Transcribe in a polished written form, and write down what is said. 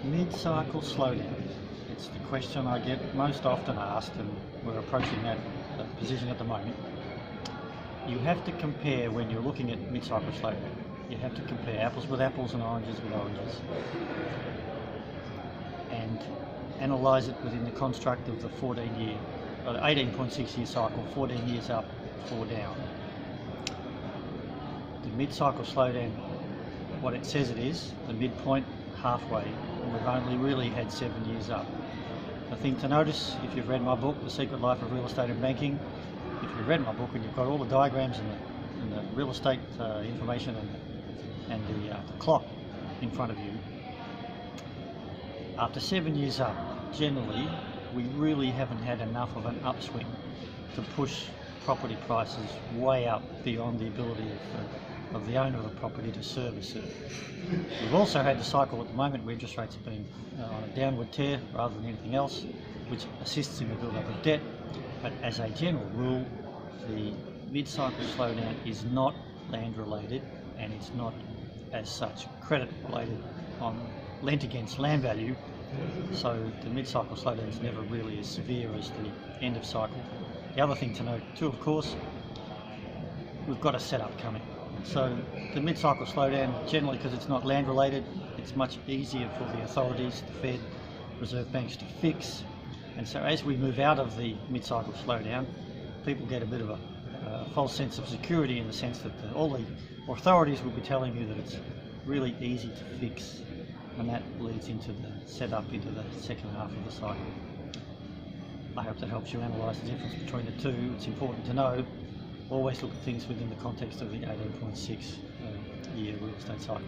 Mid-cycle slowdown. It's the question I get most often asked, and we're approaching that position at the moment. You have to compare, when you're looking at mid-cycle slowdown, you have to compare apples with apples and oranges with oranges, and analyse it within the construct of the 18.6 year cycle, 14 years up, 4 down. The mid-cycle slowdown, what it says it is, the midpoint, halfway, and we've only really had 7 years up. The thing to notice, if you've read my book, The Secret Life of Real Estate and Banking, if you've read my book and you've got all the diagrams and the real estate information and the clock in front of you, after 7 years up, generally, we really haven't had enough of an upswing to push property prices way up beyond the ability of the owner of the property to service it. We've also had the cycle at the moment where interest rates have been on a downward tear rather than anything else, which assists in the build-up of debt. But as a general rule, the mid-cycle slowdown is not land-related, and it's not as such credit-related on lent against land value. So the mid-cycle slowdown is never really as severe as the end of cycle. The other thing to note too, of course, we've got a setup coming. So the mid-cycle slowdown, generally because it's not land related, it's much easier for the authorities, the Fed, Reserve banks to fix. And so as we move out of the mid-cycle slowdown, people get a bit of a false sense of security, in the sense that all the authorities will be telling you that it's really easy to fix, and that leads into the setup into the second half of the cycle. I hope that helps you analyse the difference between the two. It's important to know, always look at things within the context of the 18.6 year real estate cycle.